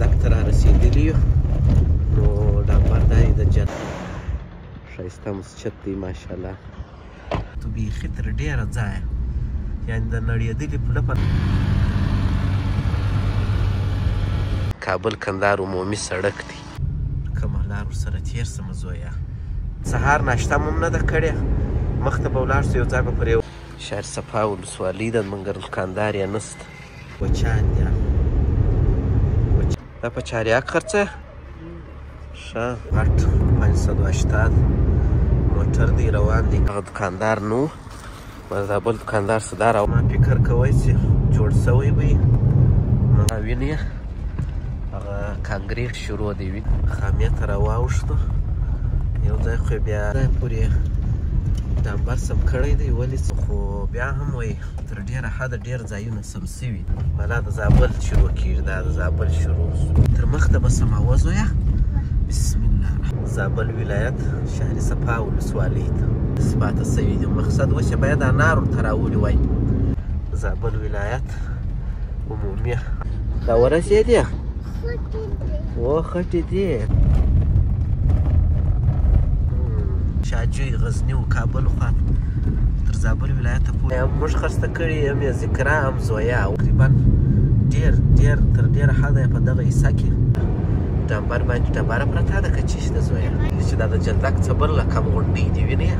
جندک ته رارسېدلي یو. نو ډامبر دا دی د جنت ښایسته مسجد دی ماشاءالله. تو بیخي تر ډېره ځایه یعنې د نړېدلې پله په کابل کندهار عمومي سړک دی. کومه لار ورسره تېر سمه زویه. سهار ناشته مو هم نه ده کړې، مخته به ولاړ شو. یو ځای به پر یو شهر صفا ولسوالۍ ده، منګر کندهار یې نسته. کوچیان دي دا په چاریاک خرڅه ښه غټ 580 موټر دی روان دی. هغه دکاندار نو دا بل دکاندار څه دا ما فکر کوی چې جوړ سوی وي. ما وینې هغه کانکریټ شروع دی وي خامیه ته راواوښتو. یو ځای خو بیا ځای پورې ډامبر سم کړی دی، ولې خو بیا هم وایي تر ډېره حده ډېر ځایونه سم سوي. دا د زابل شروع کېږي، دا د زابل شروع تر مخته به سماوه زویه. بسم الله. زابل ولایت شهر صفا ولسوالۍ ته اثباته سوي دي. مقصد اوس یې باید انار ورته راولي وای. زابل ولایت عمومي دا ورسېدې و خټې دي. شاجوی غزني و کابل خواته تر زابل ولایت پورې موږ خرڅه کړي هم یې ذکرا هم زویه. تقریبا ډېر ډېر تر ډېره حده یې په دغه حصه کې ډامبر باندې ډبره پرته ده که چیشته زویه، چې دا د جندک څه بل رقم غونډۍ دي وینې.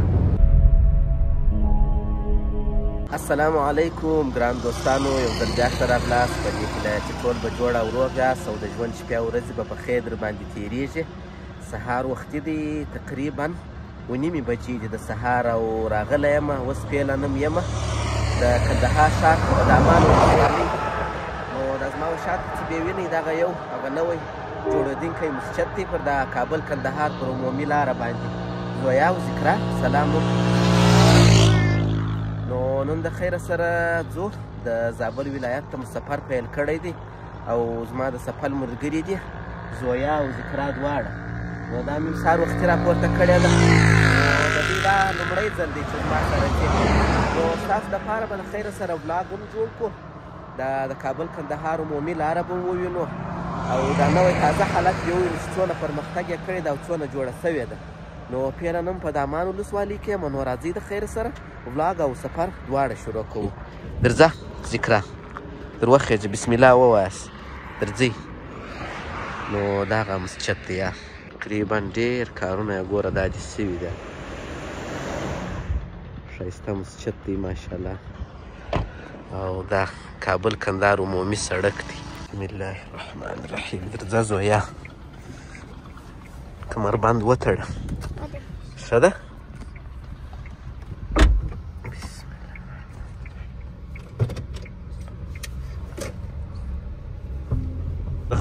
السلام علیکم ګران دوستانو، یو ځل بیا ښه راغلاست. په دې هیله چې ټول به جوړ او روغ یاست او د ژوند شپې او ورځې به په خیر در باندې تېرېږي. سهار وختي دی، تقریبا 9:30 بجې دي د سهار او راغلی یم. اوس پیله نم یم د کندهار ښار په دامان ولسوالۍ. نو دا زما شاته چې بې وینئ دغه یو هغه نوی جوړېدونکی مسجد دی پر د کابل کندهار پر عمومي لاره باندې. زویا او ذکرا سلام وکړو. نو نن د خیره سره ځو د زابل ولایت ته مو سفر پیل کړی دی او زما د سفر ملګري دي زویا او ذکرا دواړه. نو دا مې سهار وختي راپورته کړې ده. د دوی دا لومړی ځل دی چې زما سره ځي. نو ستاسو دپاره به د خیره سره ولاګ هم جوړ کړو. د کابل کندهار عمومي لاره به ووینو او دا نوی تازه حالت به ووینو چې څونه پرمختګ یې کړی ده او څونه جوړه سوې ده. نو پیره نن په دامان ولسوالۍ کې یم. نو راځئ د خیره سره ولاګ او سفر دواړه شروع کوو. درځه ذکرا در وخېږه، بسم الله ووایاست درځئ. نو دغه مسجد دی تقریبا ډېر کارونه یې ګوره دا دې سوي ده. ښایسته مسجد دی ماشاءالله او دا کابل کندهار عمومي سړک دی. بسم الله الرحمن الرحیم. درځه زویه کمربند وتړه ښه ده.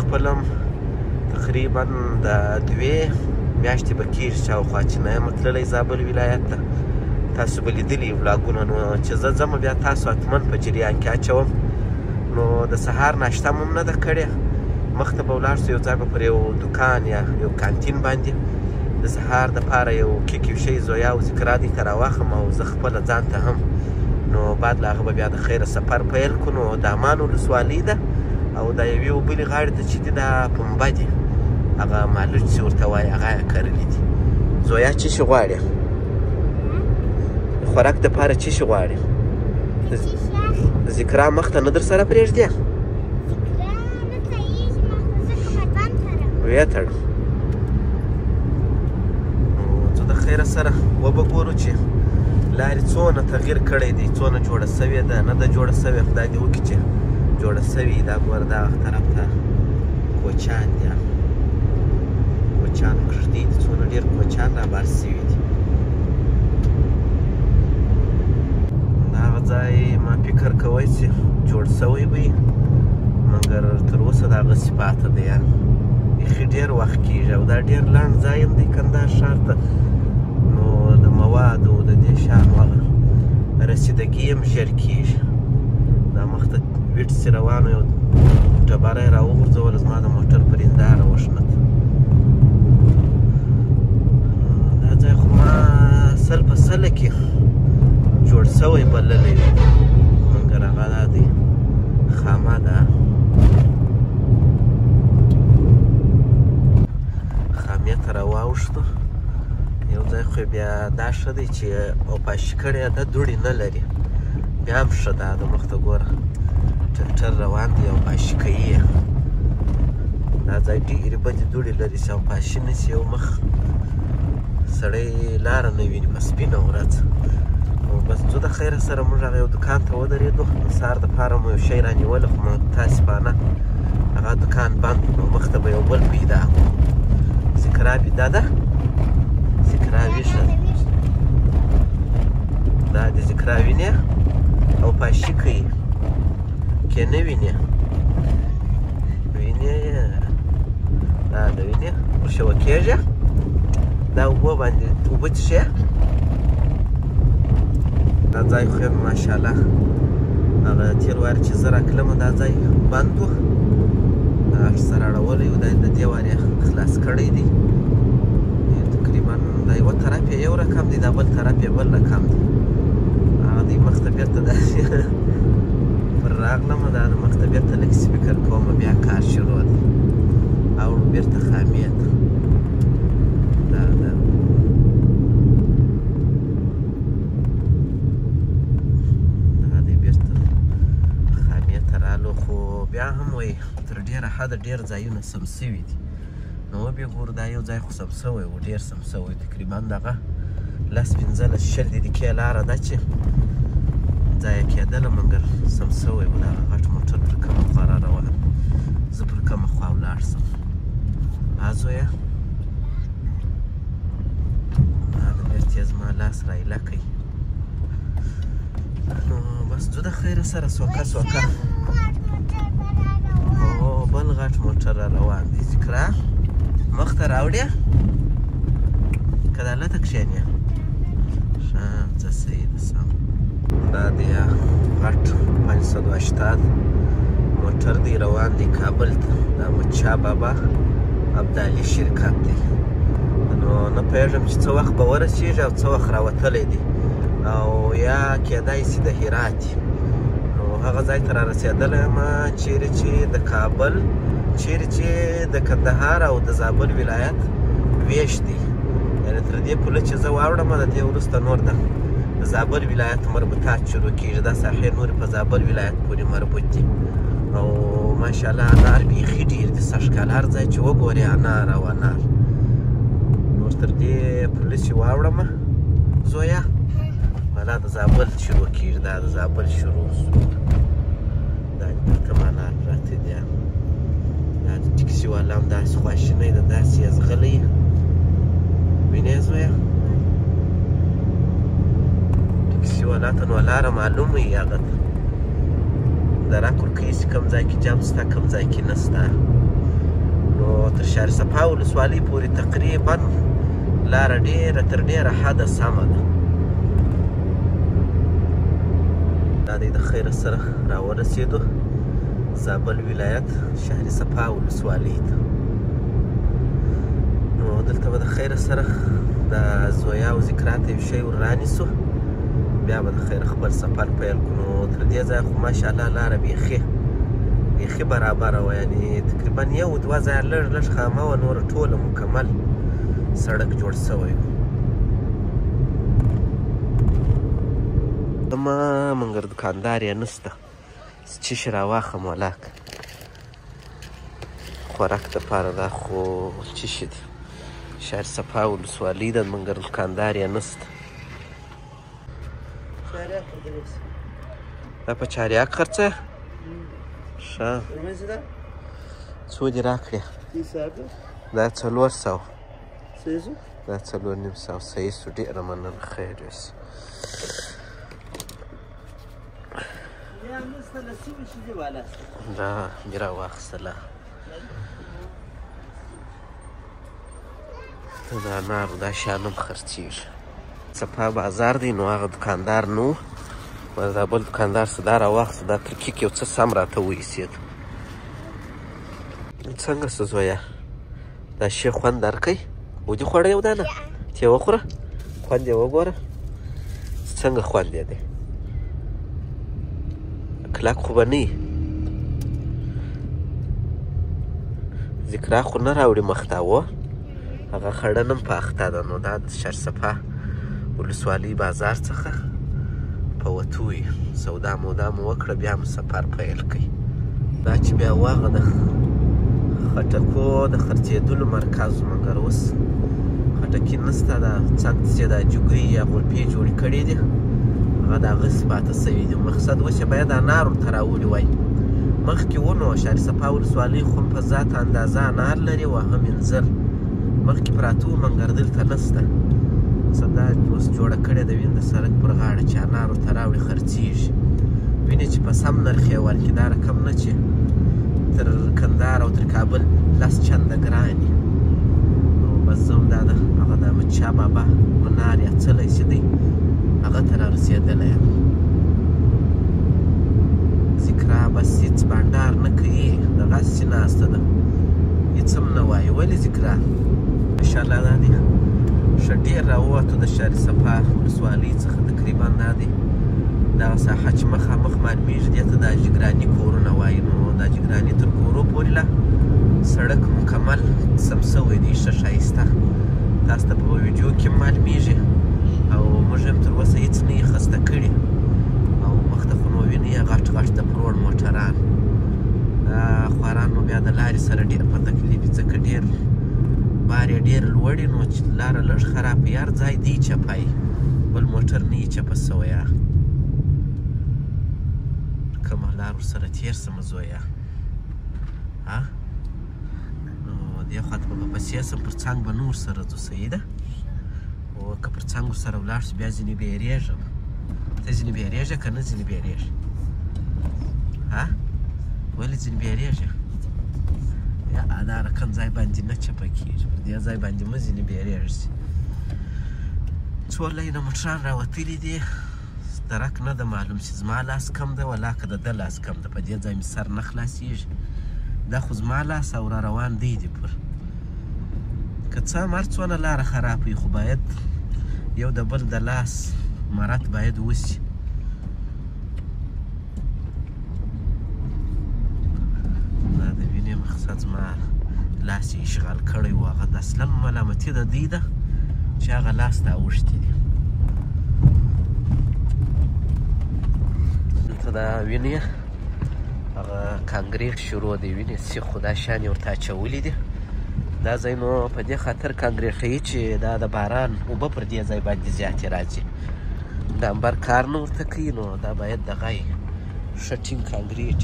خپلم تقریبا د 2 میاشتې به کېږي شاوخوا چې نه یم تللی زابل ولایت ته. تاسو به لیدلي ولاګونه. نو چې زه ځم بیا تاسو حتما په جریان کې اچوم. نو د سهار ناشته مو هم نه ده کړې، مخته به ولاړ شو. یو ځای به پر یو دوکان یا یو کانتین باندې د سهار دپاره یو کیک یو شی زویا او ذکرا دې ته راواخلم او زه خپله ځان ته هم. نو بعد له هغه به بیا د خیره سفر پیل کړو. نو دامان ولسوالۍ ده او د یوې او بلې غاړې ته چې دي دا پنبه دي، هغه مالوچ چې ورته وایي هغه یې کرلي دي. زویا څه شي غواړې؟ د خوراک دپاره څه شي غواړې؟ ذکرا مخته نه در سره پرېږدې؟ ویې تړه. زه د خیره سره وبه ګورو چې لارې څونه تغییر کړی دی، څونه جوړه سوې ده نه ده جوړه سوې. خدای دې وکړي چې جوړه سوي. دا ګوره دا طرف ته کوچیان دي، کوچیان کښتۍ دي، څونه ډېر کوچیان رابار سوي دي. دغه ځای ما فکر کوی چې جوړ سوی وي، مګر تر اوسه د هغسې پاته دی. بیخي ډېر وخت کېږي او دا ډېر لنډ ځای هم دی کندهار ښار ته. نو د موادو د دې شیانو هغه رسیدګي هم ژر کېږي. دا مخته ویټسې روانو یو ډبره یې راوغورځوله، زما د موټر پر هنداره وشنت. دا ځای خو ما 100 په 100 کې جوړ سوی بللی وي، مګر هغه دا دی خامه ده. راوښتو یو ځای خو بیا دا ښه دی چې اوپاشي کړې ده دوړې نه لري بیا هم ښه ده د مخ ته ګوره ټرکټر روان دی اوپاشي کوي یې دا ځای ډېرې بدې دوړې لري چې اوپاشي نه شي یو مخ سړی لاره نه ویني په سپینه ورځ او بس ځو د خیره سره موږ هغه یو دکان ته ودرېدو د سهار دپاره مو یو شی رانیوله خو متاسفانه هغه دکان بند نو مخ ته به یو بل پیدا کړو ذکرابي دا ده ذکرابي ښه دا د ذکرا وینې او پاشي کوي که نه وینې وینې دا د وینې ورشوه کېږي دا اوبه باندې اوبه څښې دا ځای خو یم ماشاءالله هغه تېر وار چې زه راتلمه دا ځای بند و سره اړولی و دا د دې وار یې خلاص کړی دی تقریبا دا یوه طرف یې یو رقم دی دا بل طرف یې بل رقم دی هغه دی مخ ته بېرته داسې پر راغلمه دا د مخ ته بېرته لږ فکر کومه بیا کار شروع دی اوړو بېرته خامې ته دا دی بېرته خامې ته رالو خو بیا هم وایي تر ډېره حده ډېر ځایونه سم سوي دي نو وبې ګورو دا یو ځای خو سم سوی و ډېر سم سوی تقریبا دغه 15-16 دقیقې لاره ده چې ځایه کېدله مګر سم سوی و دغه غټ موټر پر کومه خوا را روان زه پر کومه خوا ولاړ سم زویه دا د بېرته یې زما لاس را ایله کوي نو بس ځو د خیره سره سوکه سوکه او بل غټ موټر را روان دی ذکرا مخ ته راوړې که دا لته کښېنې ښه ځه صحیح ده سم دا دی غټ 580 موټر دی روان دی کابل ته دا مچا بابا ابدالي شرکت دی نو نه پوهېږم چې څه وخت به ورسېږي او څه وخت راوتلی دی او یا کېدای شي د هرات نو هغه ځای ته را رسېدلی یم چیرې چې د کابل چیرې چې د کندهار او د زابل ولایت ویش دی یعنې تر دې پوله چې زه واوړم د دې وروسته نور د زابل ولایت مربوطات شروع کېږي دا ساحې نورې په زابل ولایت پورې مربوط دي او ماشاءالله انار بیخي ډېر دي سږکال هر ځای چې وګورې انار او انار نور تر دې پوله چې واوړم زویه دا د زابل شروع کېږي دا د زابل شروع سو دا پر کوم انار پراته دي دا د ټکسي والا هم داسې خواشینی ده داسې یې ځغلی وینې زویه ټکسي والا ته نو لاره معلومه وي هغه ته د راکورکۍ چې کوم ځای کې جام شته کوم ځای کې نشته نو تر شهر صفا ولسوالۍ پورې تقریبا لاره ډېره تر ډېره حده سمه ده دا دی د خیره سره راورسېدو زابل ولایت شهر صفا ولسوالۍ ته نو دلته به د خیره سره د زویا او ذکرا ته یو شی ور رانیسو بیا به د خیره خپل سفر پیل کړو نو تر دې ځایه خو ماشاءالله لاره بیخي برابره وه یعنې تقریبا یو دوه ځایه لږ لږ خامه وه نوره ټوله مکمل سړک جوړ سوی و ما مګر دکاندار یې نشته څه شي راواخلم ولاک خوراک دپاره دا خو څه شي دي شهر صفا ولسوالۍ ده مګر دکاندار یې نشته دا په چاریاک خرڅه ښه څو دې راکړې دا 400 دا 450 صحیح سو ډېره مننه خیر اوسې دا مې راواخیستله د انارو دا شیان هم خرڅېږي صفا بازار دی نو هغه دکاندار نه و دا بل دکاندار څه دا راواخیسته دا تر کیک یو څه سم راته وایسېد څنګه څه زویه دا شی خوند درکوي ودې خوړی یو دانه تې وخوره خوند یې وګوره څنګه خوند یې دی کلک خو به نه یي ذکرا خو نه راوړي مخ ته و هغه خړه نن په اخته ده. نو دا د شرصفا ولسوالۍ بازار څخه په وتو یې سودا مودا مو وکړه، بیا مو سفر پیل کړئ. دا چې بیا واغه د خټکو د خرڅېدلو مرکز و، مګر اوس خټکي نسته. دا څنګ چې دا جګري یا غلپې جوړې کړې دي هغه د هغه پاته سوي دي. مقصد اوس یې باید انار ورته راوړي وای. مخکې و نو شهرصفا ولسوالۍ خو هم په ذات اندازه انار لري او هم انځر مخکې پراته وو، مګر دلته نسته. دا اوس جوړه کړې ده وینې د سړک پر غاړه چې انار ورته راوړي خرڅېږي. وینې چې په سم نرخ یې ورکړي، دا رقم نه چې تر کندهار او تر کابل 10 چنده ګران وي. نو بس زه هم دا د هغه د احمدشاه بابا منار یا څه لیسې دی هغه ته رارسېدلی یم. ذکرا بس هېڅ بانډار نه کوي، دغسې ناسته ده، هېڅ هم نه وایي. ولې ذکرا؟ ماشاءالله دا دی ښه ډېر راووتو د شهرصفا ولسوالۍ څخه. تقریبا دا دی دغه ساحه چې مخامخ معلومېږي دې ته دا جګراني کورونه وایي. نو دا جګراني تر کورو پورې لا سړک مکمل سم سوی دی، ښه ښایسته. تاسو ته په ویډیو کې هم معلومېږي او موږ هم تر اوسه هېڅ نه یې خسته کړي. او مخته خو نو وینئ غټ غټ د پروړ موټران. دا خواران نو بیا د لارې سره ډېر په تکلیف وي، ځکه ډېر بار یې ډېر لوړ وي. نو چې لاره لږ خراب وي هر ځای دی چپی، بل موټر نه یې چپه سوی. کومه لار ورسره تېر شمه زویه؟ نو دې خواته به پسې شم، پر څنګ به نه ورسره ځو. صحیح ده؟ او که پر څنګ ورسره ولاړ شو بیا ځینې بیریږم. ته ځینې بیریږې که نه ځینې بیریږې؟ ولې ځینې بیریږې؟ یا دا رقم ځای باندې نه چپه کېږي، پر دې ځای باندې مه ځینې بیریږي. څو لینه موټران راوتلي دي، درک نه ده معلوم چې زما لاس کم ده ولا که د ده لاس کم ده. په دې ځای مې سر نه خلاصېږي. دا خو زما لاس او را روان دی پر. که څه هم هر څونه لاره خراب وي خو باید یو د بل د لاس مرد باید وسي. دا د وینې مقصد زما لاس یې اشغال کړی و. هغه د اصلا ملامتي د دوی ده چې هغه لاس ته اوښتي دي. دلته دا وینې هغه کانکریټ شروع دی، وینې سیخ خو دا شیان یې ورته اچولي دي. دا ځای نو په دې خاطر کانکریټ ښیي چې دا د باران اوبه پر دې ځای باندې زیاتې راځي. د امبر کار نه ورته کوي، نو دا باید دغه یې ښه ټینګ کانکریټ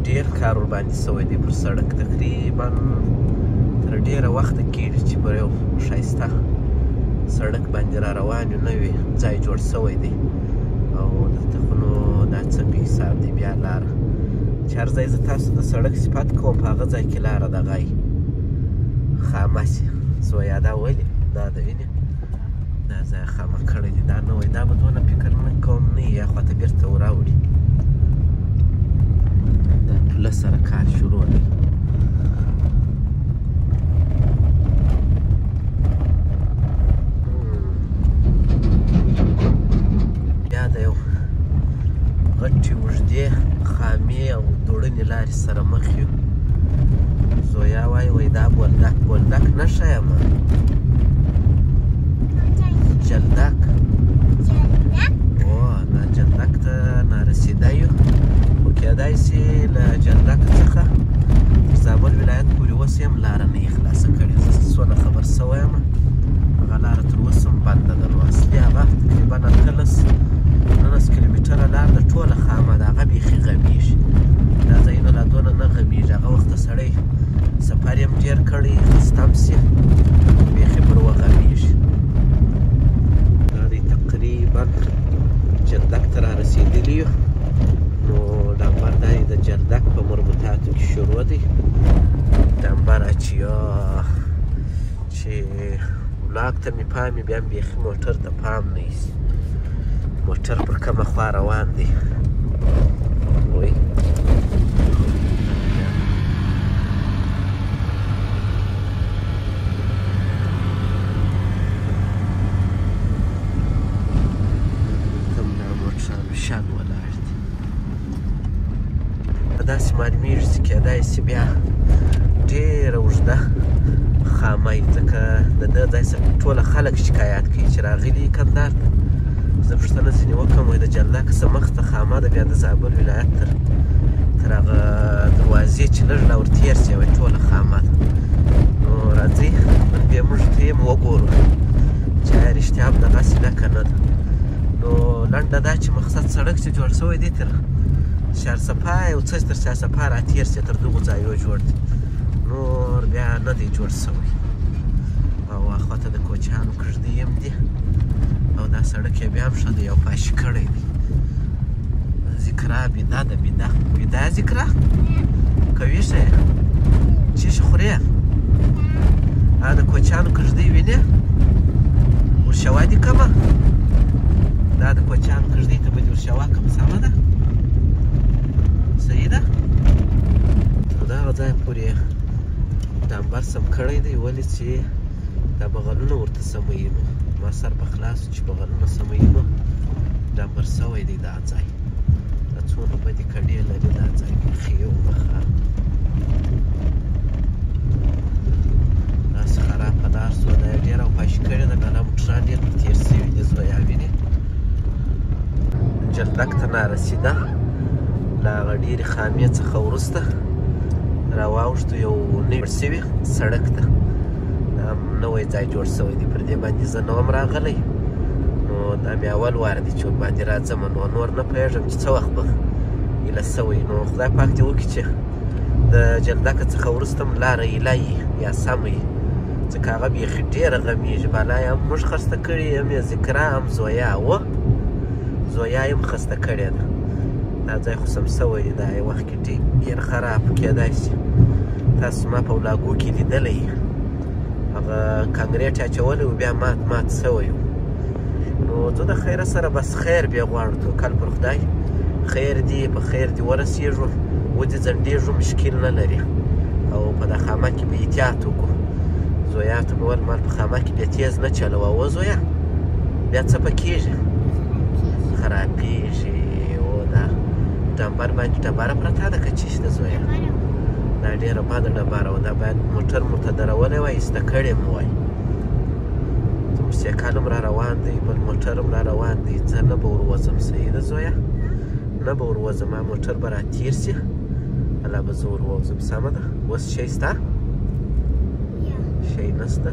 ډېر کار ورباندې سوی دی پر سړک. تقریبا تر ډېره وخته کېږي چې پر یو ښایسته سړک باندې را روان یو، نوی ځای جوړ سوی دی. او دلته خو نو دا څه په حساب دی بیا لاره چې هر ځای زه تاسو د سړک صفت کوم په هغه ځای کې لاره دغه یي خامه سي. زویا دا ولې دا د وینې دا ځای خامه کړی دی. دا نه وایي دا به دونه فکر نه کوم نه یي یا خواته بېرته وراوړي. دا پله سره کار شروع دی. بیا د یو غټې اوږدې خامې او دوړنې لارې سره مخ یو. زویا وایي دا بولدک بولدک نه ښیم، جلدک. او دا جلدک ته نارسېدی یو، خو کېدای شي له جلدک څخه تر زابل ولایت پورې اوس هم لاره نه یې خلاصه کړې. زه څونه خبر سوی یم هغه لاره تر اوسه هم بنده ده. نو اصلي هغه تقریبا 19 کیلومتره لار ده ټوله خامه ده. هغه بیخي غمیږي، دا ځایونه لا دونه نه غمیږي. هغه وخته سړی سفر یې هم ډېر کړی، خسته هم سي، بیخي پر وغمیږي. دا دی تقریبا جلدک ته رارسېدلي یو. نو ډمبر دا دی د جلدک په مربوطاتو کې شروع دی. ډمبر اچیا چې ولاګ ته مې پام وي بیا هم بیخي موټر ته پام نه ایسي. موټر پر کومه خوا روان دی وایي. کوم دا موټران شان ولاړ دي. په داسې معلومېږي چې کېدای شي بیا ډېره اوږده خامۍ ځکه د ده ځای څخه ټوله خلک شکایت کوي چې راغلي کندهار ته. زه پوښتنه ځینې وکړم وایي د جلدک څه مخته خامه ده، بیا د زابل ولایت تر هغه دروازې چې لږ لا ورتېر سي وایي ټوله خامه ده. نو راځئ نن بیا موږ ته یې وګورو چې آیا رښتیا هم دغسې ده که نه ده. نو لنډه دا چې مقصد سړک چې جوړ شوی دی تر شهرصفا یو څه تر شهرصفا راتېر سي تر دغو ځایو جوړ دی، نور بیا نه دی جوړ شوی. او اخواته د کوچیانو کږدۍ هم دي او دا سړک یې بیا هم ښه دی او پاشي کړی دی. ذکرا بیده ده بیده بیده ذکرا که ویښه یې چیښې خورې د کوچیانو کږدۍ وینې ورشوا دي کمه دا د کوچیانو کږدۍ ته به دې ورشوا کم سمه ده صحیح ده. تر دغه ځایه پورې ډامبر سم کړی دی ولې چې دا بغلونه ورته سموي نو ما سر په خلاصو چې بغلونه سموي نو ډامبر سوی دی دا ځای. دا څونه بدې کډې لري دا ځای بیخي یو مخه داسې خراب په لار سوه دا یې ډېره اوپاشي کړې ده. ګاله موټران ډېر پر تېر سوي دي زویا وینې جلدک ته نارسېده له هغه ډېرې خامې څخه وروسته راواوښتو یو نوي سوي سړک ته نوی ځای جوړ شوی دی. پر دې باندې زه نه وم راغلی نو دا مې اول وار دی چې ورباندې راځم نو نور نه پوهېږم چې څه وخت به ایله سوی. نو خدای پاک دې وکړي چې د جلدکه څخه وروسته هم لاره ایله وي یا سمه وي ځکه هغه بیخي ډېره غمیږي. بالا یې هم موږ خسته کړي هم یې ذکرا هم زویا وه زویا یې هم خسته کړې ده. دا ځای خو سم سوی دی دا یو وخت کې ډېر خراب کېدای شي. تاسو ما په ولاګو کې لیدلی هغه کانکریټ یې اچولی و بیا مات سوی و. نو زه د خیره سره بس خیر بیا غواړو توکل پر خدای خیر دی په خیر دی ورسېږو ودې ځنډېږو مشکل نه لري او په دا خامه کې به احتیاط وکړو. زویا ته به ول مال په خامه کې بیا تیز نه چلوه و زویا بیا څه به کېږي خرابېږي. او دا ډمبر باندې ډبره پرته ده که چیش ده زویا دا ډېره بده ډبره وه دا باید موټر ورته درولی وای ایسته کړی مو وای. موټرسایکل هم را روان دی بل موټر هم را روان دی. زه نه به وروځم صحیح ده زویا نه به وروځم ما موټر به راتېر سي الله به زه وروځم سمه ده. اوس شی شته شی نشته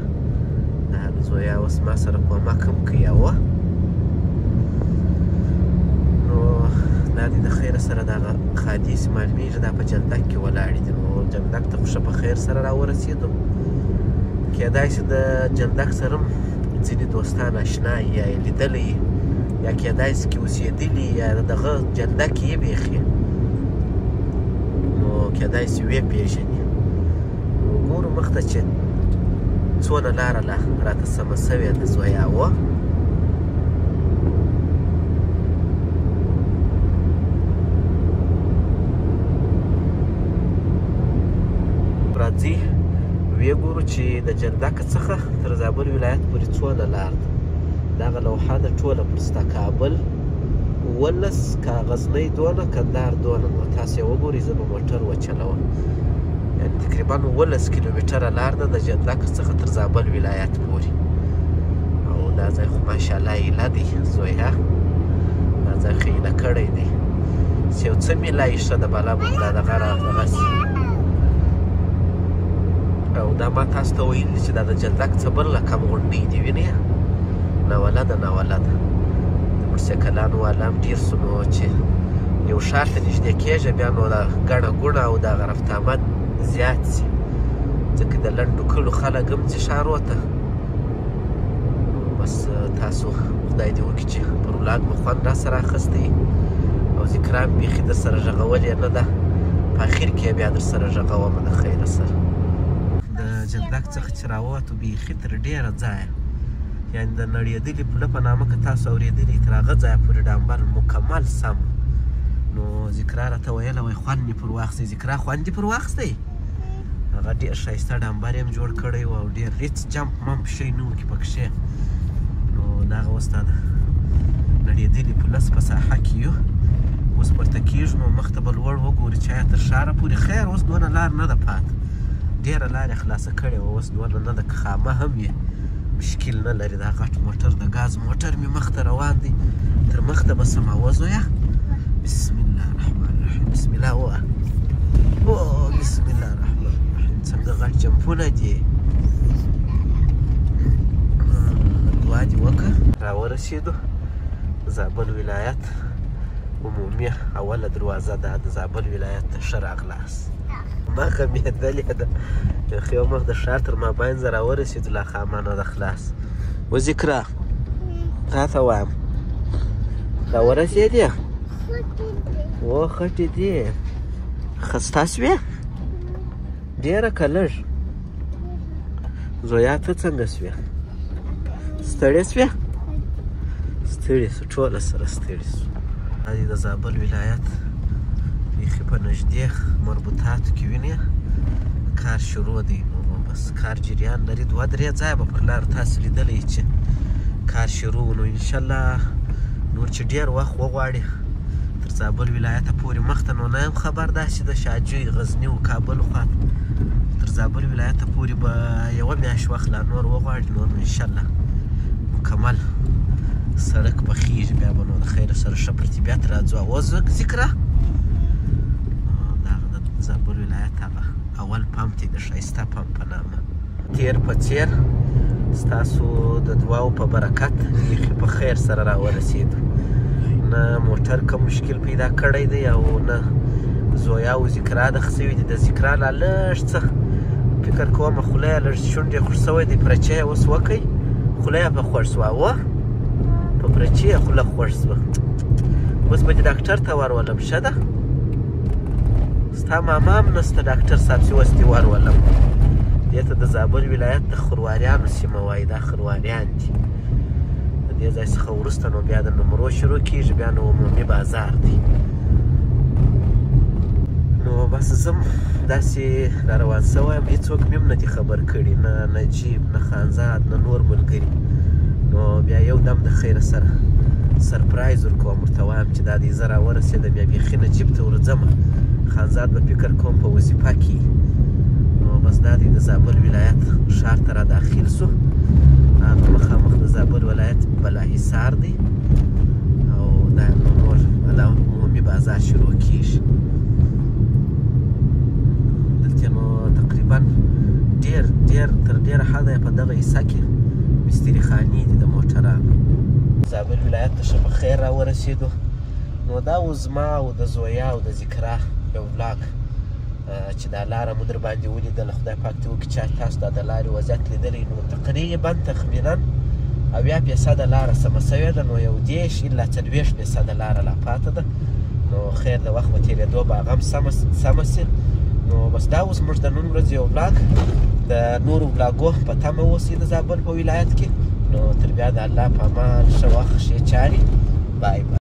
دا زویا اوس ما سره کومک هم کوي اوه نو دا دې د خیره سره دغه خادیس معلومیږي دا په جلدک کې ولاړې دي. نو جلدک ته خو ښه په خیر سره راورسېدو کېدای شي د جلدک سره هم ځینې دوستان اشنا یا یې لیدلی یا کېدای شي کې اوسېدلي یا دغه جلدک یې بیخي نو کېدای شي ویې پېژني. نو ګورو مخته چې څونه لاره لا راته سمه سوې ده زویا وه راځي ویې ګورو چې د جلدکه څخه تر زابل ولایت پورې څونه لار ده. دغه لوحه ده ټوله پر سته کابل 11 کاغذنۍ دونه کندهار دونه نو تاسو یې وګورئ زه به موټر وچلوم یعنې تقریبا 11 کیلومتره لار ده د جلدکه څخه تر زابل ولایت پورې. او دا ځای خو ماشاءالله ایله دی زویا دا ځای ښه ایله کړی دی چې یو څه میله یې ښه ده بلا به دا دغه دغسې او دا ما تاسو ته ویلي چې دا د جلدک څه بل رقم غونډۍ دي وینې ناولده ناولده د موټرسایکلانو والا هم ډېر سو نو چې یو ښار ته نږدې کېږي بیا نو دا ګڼه ګوڼه او دغه رفت آمد زیات سي ځکه د لنډو کلو خلک هم ځي ښارو ته. نو بس تاسو خدای دې وکړي چې پر ولاګ مو خوند را سره اخیستی او ذکرا هم بیخي در سره غږولې نه ده په اخر کې بیا در سره غږومه د خیره سره. د جلدک څخه چې راووتو بیخي تر ډېره ځایه یعنې د نړېدلې پوله په نامه که تاسو اورېدلې تر هغه ځایه پورې ډامبر مکمل سم. نو ذکرا راته ویله وایي خوند مې پر واخیستی. ذکرا خوند دې پر واخیستی هغه ډېر ښایسته ډامبر یې هم جوړ کړی و او ډېر ریڅ جمپ ممپ شی نه و کې پکښې. نو دغه اوس دا د نړېدلې پوله په ساحه کې یو اوس ورته کېږو نو مخته به لوړ وګورو چې آیا تر ښاره پورې خیر اوس دونه لار نه ده پاته ډېره لارې خلاصه کړې وه، اوس دونه نه ده، که خامه هم وي مشکل نه لري. دا غټ موټر د ګاز موټر مې مخته روان دی، تر مخته به سم وزویه. بسم الله الرحمن الرحیم. بسم الله ووایه. او بسم الله الرحمن الرحیم. څنګه غټ جمپونه دي. دعا دې وکړه. راورسېدو زابل ولایت عمومي اوله دروازه ده د زابل ولایت ته. ښه راغلاست. مخه مېدلې ده، یخ یو مخ د ښار تر مابین زه راورسېدو، لا خامه نه ده خلاص. و ذکره تا ته وایم راورسېدې؟ و خټې دي. خسته سوې ډېره که لږ؟ زویا ته څنګه سوې؟ ستړې سوې؟ ستړې سو، ټوله سره ستړې سو. دا د زابل ولایت بیخي په نږدې مربوطاتو کې وینې کار شروع دی. نو بس کار جریان لري، 2-3 ځایه به پر لار تاسو لیدلی چې کار شروع و. نو انشاءالله نور چې ډېر وخت وغواړي تر زابل ولایته پورې مخته، نو نه یم خبر داسې د شاجوی غزني و کابل خواته تر زابل ولایته پورې به یوه میاشت وخت لا نور وغواړي، نور نو انشاءالله مکمل سړک پخېږي، بیا به نو د خیره سره ښه پرتیبیت راځو. اوس ذکره دغه د زابل ولایت هغه اول پمپ دی د ښایسته پمپ په نامه. تیر په څیر ستاسو د دعاو په برکت بیخي په خیر سره راورسېدو. نه موټر که مشکل پیدا کړی دی او نه زویا او ذکرا د خسوي دي. د ذکرا لا لږ څه فکر کوم خوله یې لږ شونډې خوږ سوی دی، پرچه یې اوس وکئ، خوله یې په خوږ سوه. اوه په پرچې یې خوله خوږ سوه. اوس به دې ډاکټر ته ورولم. ښه ده، ستا ماما هم نسته ډاکټر صاحب چې اوس دې ورولم. دې ته د زابل ولایت د خرواریانو سیمه وایي، دا خرواریان دي. د دې ځای څخه وروسته نو بیا د نمرو شروع کېږي، بیا نو عمومي بازار دی. نو بس زه داسې را روان سوی یم، هېڅوک مې هم نه دي خبر کړي، نه نجیب، نه خانزاد، نه نور ملګري. نو بیا یو دم د خیره سره سرپرایز ورکوم، ورته وایم چې دا دی زه راورسېدم، بیا بیخي نجیب ته ورځمه، خانزاد به فکر کوم په وظیفه کې. نو بس دا دی د زابل ولایت ښار ته را داخل سو. هغه مخامخ د زابل ولایت بلاحصار دی او دا نور عمومي بازار شروع کېږي. دلته نو تقریبا ډېر تر ډېره حده په دغه حصه کې مستري خانې دي د موټرانو. زابل ولایت ته ښه په خیر راورسېدو. نو دا اوس زما او د زویا او د ذکرا یو ولاګ چې دا لاره مو در باندې ولیدله، خدای پاک دې وکړي چې تاسو دا د لارې وضعیت لیدلی. نو تقریبا تخمینا 80% لاره سمه سوې ده، نو 10 الا 40% لاره لا پاته ده. نو خیر د وخت په تېرېدو به هغه هم سمه سي. نو بس دا اوس موږ د نن ورځې یو ولاګ د نورو ولاګو په تمه اوسئ د زابل په ولایت کې. نو تر بیا د الله په امان، ښه وخت، ښې چارې. بای بای.